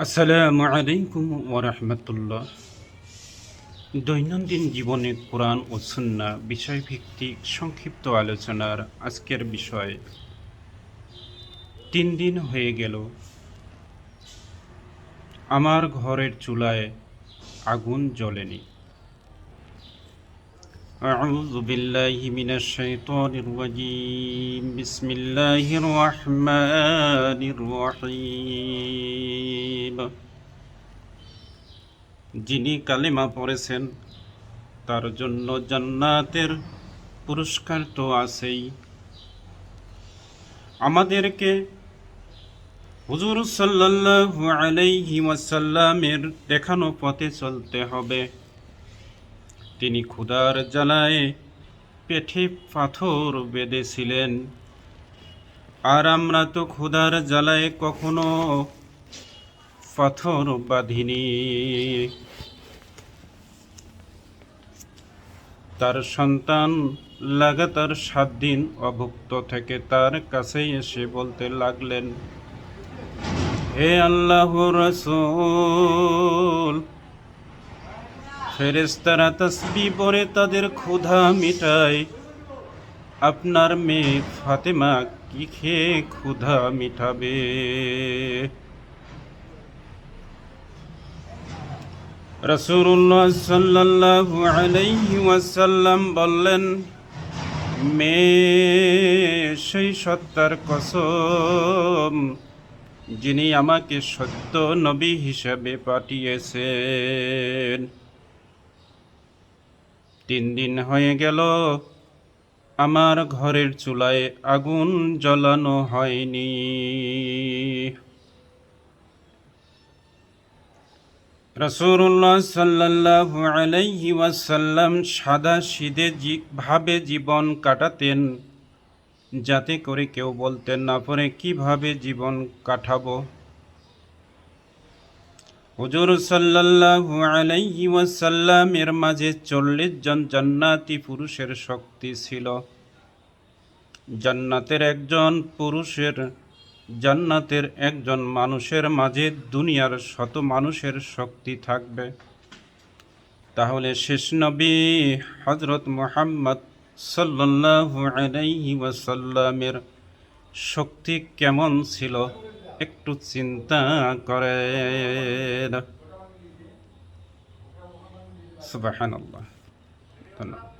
আসসালামু আলাইকুম ওয়া রাহমাতুল্লাহ। দৈনন্দিন জীবনে কোরআন ও সুন্নাহ বিষয়ভিত্তিক সংক্ষিপ্ত আলোচনার আজকের বিষয়। 3 দিন হয়ে গেল আমার ঘরের চুলায় আগুন জ্বলেনি। আউযু বিল্লাহি মিনাশ শাইতানির রাজীম। বিসমিল্লাহির রহমানির রহিম। যিনি কালেমা পড়েছেন তার জন্য জান্নাতের পুরস্কার তো আছেই। আমাদেরকে হুজুর সাল্লাল্লাহু আলাইহি ওয়াসাল্লামের দেখানো পথে চলতে হবে। তিনি ক্ষুধার জ্বালায় পেটে পাথর বেঁধেছিলেন, আর আমরা তো ক্ষুধার জ্বালায় কখনো পাথর বাঁধিনি। তার সন্তান লাগাতার 7 দিন অভুক্ত থেকে তার কাছে এসে বলতে লাগলেন, হে আল্লাহর রাসূল, ফেরেশতারা তাসবিহ পড়ে তাদের ক্ষুধা মিটায়, আপনার মেয়ে ফাতেমা কি খেয়ে ক্ষুধা মিটাবে? রাসূলুল্লাহ সাল্লাল্লাহু আলাইহি ওয়াসাল্লাম বললেন, মেয়ে সেই সত্তার কসম যিনি আমাকে সত্য নবী হিসেবে পাঠিয়েছেন। 3 দিন হয়ে গেল আমার ঘরের চুলায় আগুন জ্বালানো হয়নি। রাসূলুল্লাহ সাল্লাল্লাহু আলাইহি ওয়াসাল্লাম সাদাসিধে ভাবে জীবন কাটাতেন, যাতে করে কেউ বলতে না পারে কিভাবে জীবন কাটাবো। হুজুর সাল্লাল্লাহু আলাইহি ওয়াসাল্লামের মাঝে 40 জন জান্নাতি পুরুষের শক্তি ছিল। জান্নাতের একজন মানুষের মাঝে দুনিয়ার শত মানুষের শক্তি থাকবে। তাহলে শেষ নবী হযরত মুহাম্মদ সাল্লাল্লাহু আলাইহি ওয়াসাল্লামের শক্তি কেমন ছিল একটু চিন্তা করেন। সুবহানাল্লাহ। ধন্যবাদ।